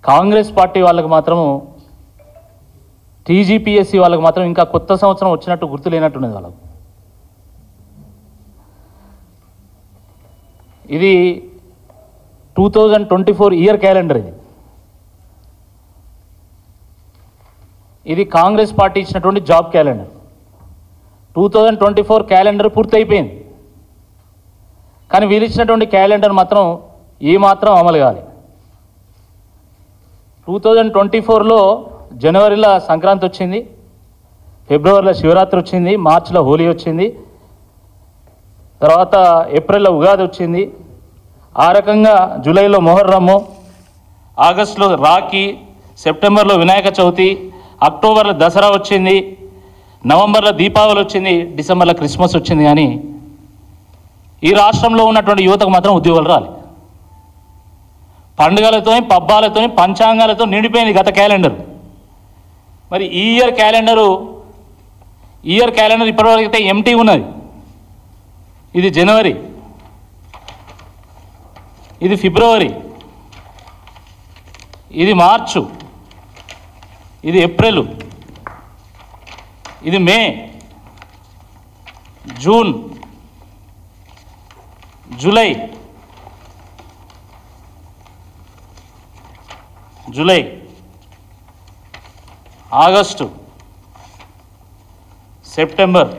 Congress party వాళ్ళకి మాత్రము TGPSC వాళ్ళకి మాత్రం ఇంకా కొత్త సంవత్సరం వచ్చినట్టు గుర్తు లేనట్టున్నది వాళ్ళకు. ఇది 2024 ఇయర్ క్యాలెండర్. ఇది కాంగ్రెస్ పార్టీ ఇచ్చినటువంటి జాబ్ క్యాలెండర్. 2024 క్యాలెండర్ పూర్తయిపోయింది, కానీ వీళ్ళు ఇచ్చినటువంటి క్యాలెండర్ మాత్రం ఏమాత్రం అమలు కావాలి. 2024లో జనవరిలో సంక్రాంతి వచ్చింది, ఫిబ్రవరిలో శివరాత్రి వచ్చింది, మార్చిలో హోలీ వచ్చింది, తర్వాత ఏప్రిల్లో ఉగాది వచ్చింది, ఆ రకంగా జూలైలో మొహర్రము, ఆగస్టులో రాఖీ, సెప్టెంబర్లో వినాయక చవితి, అక్టోబర్లో దసరా వచ్చింది, నవంబర్లో దీపావళి వచ్చింది, డిసెంబర్లో క్రిస్మస్ వచ్చింది. కానీ ఈ రాష్ట్రంలో ఉన్నటువంటి యువతకు మాత్రం ఉద్యోగాలు రాలి. పండుగలతో, పబ్బాలతో, పంచాంగాలతో నిండిపోయింది గత క్యాలెండర్. మరి ఈ ఇయర్ క్యాలెండర్ ఇప్పటివరకు అయితే ఎంటీ ఉన్నది. ఇది జనవరి, ఇది ఫిబ్రవరి, ఇది మార్చు, ఇది ఏప్రిల్, ఇది మే, జూన్, జూలై, ఆగస్టు, సెప్టెంబర్,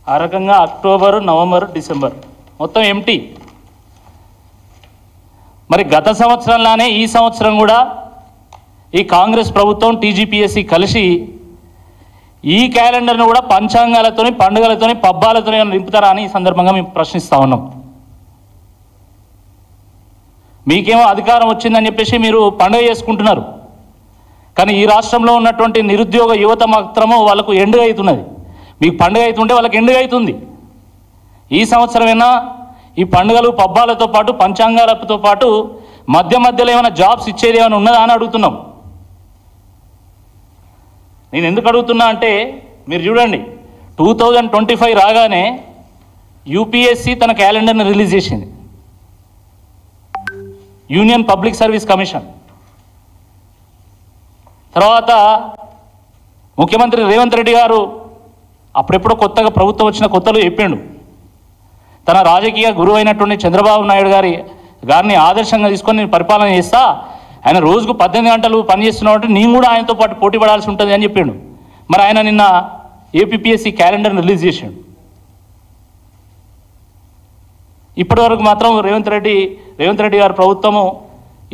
ఆ రకంగా అక్టోబర్, నవంబర్, డిసెంబర్ మొత్తం ఎంటీ. మరి గత సంవత్సరంలానే ఈ సంవత్సరం కూడా ఈ కాంగ్రెస్ ప్రభుత్వం టీజీపీఎస్సీ కలిసి ఈ క్యాలెండర్ను కూడా పంచాంగాలతోని, పండుగలతోని, పబ్బాలతోని నింపుతారా అని ఈ సందర్భంగా మేము ప్రశ్నిస్తూ ఉన్నాం. మీకేమో అధికారం వచ్చిందని చెప్పేసి మీరు పండుగ చేసుకుంటున్నారు, కానీ ఈ రాష్ట్రంలో ఉన్నటువంటి నిరుద్యోగ యువత మాత్రము వాళ్ళకు ఎండుగా అవుతున్నది. మీకు పండుగ అవుతుంటే వాళ్ళకి ఎండుగా అవుతుంది. ఈ సంవత్సరమైనా ఈ పండుగలు పబ్బాలతో పాటు పంచాంగాలతో పాటు మధ్యలో ఏమైనా జాబ్స్ ఇచ్చేది ఏమైనా ఉన్నదా అని అడుగుతున్నాం. నేను ఎందుకు అడుగుతున్నా అంటే మీరు చూడండి, 2025 రాగానే యూపీఎస్సీ తన క్యాలెండర్ని రిలీజ్ చేసింది, యూనియన్ పబ్లిక్ సర్వీస్ కమిషన్. తర్వాత ముఖ్యమంత్రి రేవంత్ రెడ్డి గారు అప్పుడెప్పుడో కొత్తగా ప్రభుత్వం వచ్చిన కొత్తలో చెప్పిండు, తన రాజకీయ గురువు అయినటువంటి చంద్రబాబు నాయుడు గారిని ఆదర్శంగా తీసుకొని నేను పరిపాలన చేస్తా, ఆయన రోజుకు 18 గంటలు పనిచేస్తున్నట్టు నేను కూడా ఆయనతో పాటు పోటీ పడాల్సి ఉంటుంది అని చెప్పిండు. మరి ఆయన నిన్న ఏపీఎస్సీ క్యాలెండర్ని రిలీజ్ చేసిండు. ఇప్పటి వరకు మాత్రం రేవంత్ రెడ్డి గారి ప్రభుత్వము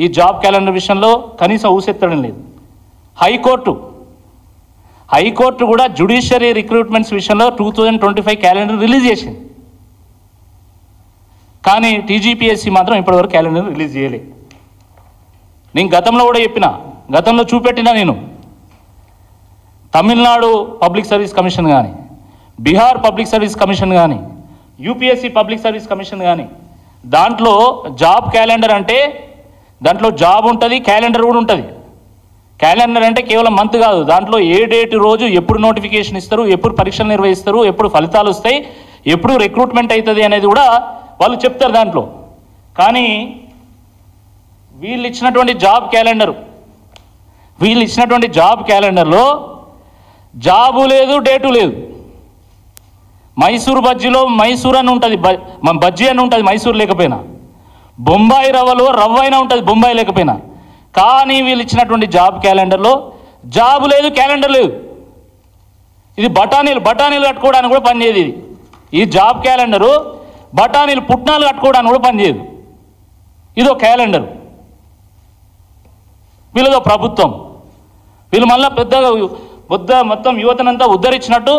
ఈ జాబ్ క్యాలెండర్ విషయంలో కనీసం ఊసెత్తడం లేదు. హైకోర్టు కూడా జ్యుడిషియరీ రిక్రూట్మెంట్స్ విషయంలో 2025 క్యాలెండర్ రిలీజ్ చేసింది, కానీ టీజీపీఎస్సీ మాత్రం ఇప్పటివరకు క్యాలెండర్ రిలీజ్ చేయలేదు. నేను గతంలో కూడా చెప్పిన, గతంలో చూపెట్టినా నేను తమిళనాడు పబ్లిక్ సర్వీస్ కమిషన్ కానీ, బీహార్ పబ్లిక్ సర్వీస్ కమిషన్ కానీ, యూపీఎస్సీ పబ్లిక్ సర్వీస్ కమిషన్ కానీ, దాంట్లో జాబ్ క్యాలెండర్ అంటే దాంట్లో జాబ్ ఉంటుంది, క్యాలెండర్ కూడా ఉంటుంది. క్యాలెండర్ అంటే కేవలం మంత్ కాదు, దాంట్లో ఏ డేట్ రోజు ఎప్పుడు నోటిఫికేషన్ ఇస్తారు, ఎప్పుడు పరీక్షలు నిర్వహిస్తారు, ఎప్పుడు ఫలితాలు వస్తాయి, ఎప్పుడు రిక్రూట్మెంట్ అవుతుంది అనేది కూడా వాళ్ళు చెప్తారు దాంట్లో. కానీ వీళ్ళు ఇచ్చినటువంటి జాబ్ క్యాలెండర్లో జాబు లేదు, డేటు లేదు. మైసూర్ బజ్జీలో మైసూర్ అని ఉంటుంది, బజ్జీ అని ఉంటుంది మైసూర్ లేకపోయినా, బొంబాయి రవ్వ అయినా ఉంటుంది బొంబాయి లేకపోయినా. కానీ వీళ్ళు ఇచ్చినటువంటి జాబ్ క్యాలెండర్లో జాబు లేదు, క్యాలెండర్ లేదు. ఇది బఠానీలు కట్టుకోవడానికి కూడా పనిచేయదు. ఈ జాబ్ క్యాలెండరు బఠానీలు పుట్నాలు కట్టుకోవడానికి కూడా పనిచేయదు. ఇదో క్యాలెండర్, వీళ్ళదో ప్రభుత్వం. వీళ్ళు మళ్ళీ పెద్దగా మొత్తం యువతనంతా ఉద్ధరించినట్టు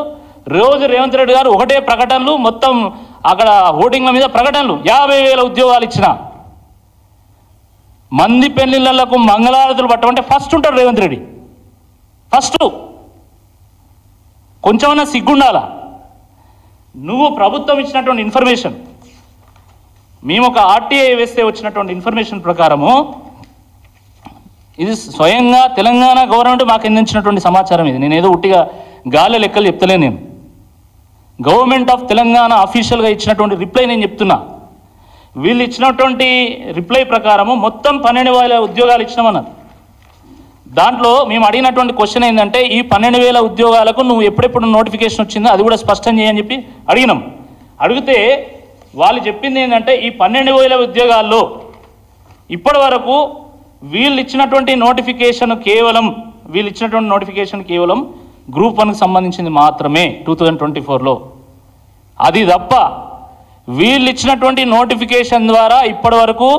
రోజు రేవంత్ రెడ్డి గారు ఒకటే ప్రకటనలు, మొత్తం అక్కడ ఓటింగ్ల మీద ప్రకటనలు. 50,000 ఉద్యోగాలు ఇచ్చిన, మంది పెళ్లిళ్లకు మంగళారతులు పట్టమంటే ఫస్ట్ ఉంటాడు రేవంత్ రెడ్డి. ఫస్ట్ కొంచెమన్నా సిగ్గుండాలా. నువ్వు ప్రభుత్వం ఇచ్చినటువంటి ఇన్ఫర్మేషన్, మేము ఒక ఆర్టీఐ వేస్తే వచ్చినటువంటి ఇన్ఫర్మేషన్ ప్రకారము, ఇది స్వయంగా తెలంగాణ గవర్నమెంట్ మాకు అందించినటువంటి సమాచారం. ఇది నేను ఏదో ఉట్టిగా గాలి లెక్కలు చెప్తలే, నేను గవర్నమెంట్ ఆఫ్ తెలంగాణ అఫీషియల్గా ఇచ్చినటువంటి రిప్లై నేను చెప్తున్నా. వీళ్ళు ఇచ్చినటువంటి రిప్లై ప్రకారము మొత్తం 12,000 ఉద్యోగాలు ఇచ్చినామన్నారు. దాంట్లో మేము అడిగినటువంటి క్వశ్చన్ ఏంటంటే ఈ 12,000 ఉద్యోగాలకు నువ్వు ఎప్పుడెప్పుడు నోటిఫికేషన్ వచ్చిందో అది కూడా స్పష్టం చేయని చెప్పి అడిగినాం. అడిగితే వాళ్ళు చెప్పింది ఏంటంటే ఈ 12,000 ఉద్యోగాల్లో ఇప్పటి వరకు వీళ్ళు ఇచ్చినటువంటి నోటిఫికేషన్ కేవలం గ్రూప్ 1కి సంబంధించింది మాత్రమే 2024లో. అది తప్ప వీళ్ళు ఇచ్చినటువంటి నోటిఫికేషన్ ద్వారా ఇప్పటి వరకు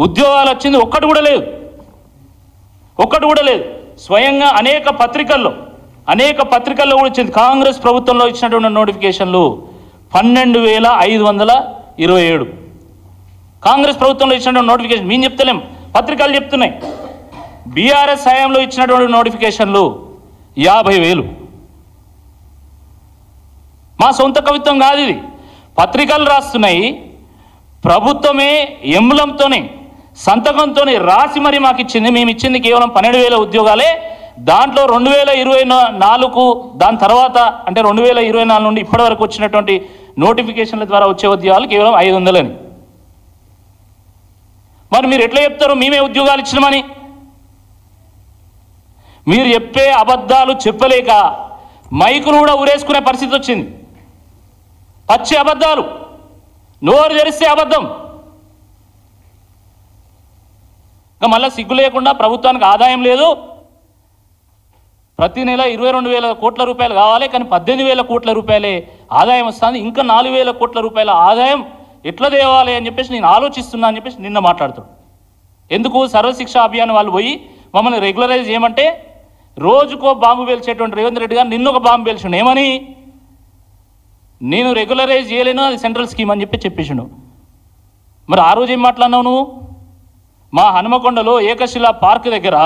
ఉద్యోగాలు వచ్చింది ఒక్కటి కూడా లేదు. స్వయంగా అనేక పత్రికల్లో కూడా ఇచ్చింది. కాంగ్రెస్ ప్రభుత్వంలో ఇచ్చినటువంటి నోటిఫికేషన్లు 12,527. కాంగ్రెస్ ప్రభుత్వంలో ఇచ్చినటువంటి నోటిఫికేషన్ మేము చెప్తలేం, పత్రికలు చెప్తున్నాయి. బీఆర్ఎస్ హయాంలో ఇచ్చినటువంటి నోటిఫికేషన్లు 50,000. మా సొంత కవిత్వం కాదు ఇది, పత్రికలు రాస్తున్నాయి. ప్రభుత్వమే ఎంబలంతోనే సంతకంతోనే రాసి మరి మాకు ఇచ్చింది. మేము ఇచ్చింది కేవలం 12,000 ఉద్యోగాలే. దాంట్లో 2024 దాని తర్వాత అంటే 2024 నుండి ఇప్పటి వరకు వచ్చినటువంటి నోటిఫికేషన్ల ద్వారా వచ్చే ఉద్యోగాలు కేవలం 500 అని. మరి మీరు ఎట్లా చెప్తారు మేమే ఉద్యోగాలు ఇచ్చినామని? మీరు చెప్పే అబద్ధాలు చెప్పలేక మైకును కూడా ఊరేసుకునే పరిస్థితి వచ్చింది. పచ్చి అబద్ధాలు, నోరు తెరిస్తే అబద్ధం. ఇంకా మళ్ళీ సిగ్గు లేకుండా ప్రభుత్వానికి ఆదాయం లేదు, ప్రతి నెల 22,000 కోట్ల రూపాయలు కావాలి, కానీ 18,000 కోట్ల రూపాయలే ఆదాయం వస్తుంది. ఇంకా 4,000 కోట్ల రూపాయల ఆదాయం ఎట్లా తేవాలి అని చెప్పేసి నేను ఆలోచిస్తున్నా అని చెప్పేసి నిన్న మాట్లాడుతాడు. ఎందుకు? సర్వశిక్ష అభియాన్ వాళ్ళు పోయి మమ్మల్ని రెగ్యులరైజ్ చేయమంటే రోజుకో బాంబు పేల్చేటువంటి రేవంత్ రెడ్డి గారు నిన్న ఒక బాంబు పేల్చిండు. ఏమని? నేను రెగ్యులరైజ్ చేయలేను, అది సెంట్రల్ స్కీమ్ అని చెప్పేసిండు. మరి ఆ రోజు ఏం మాట్లాడినావు నువ్వు? మా హనుమకొండలో ఏకశిలా పార్క్ దగ్గర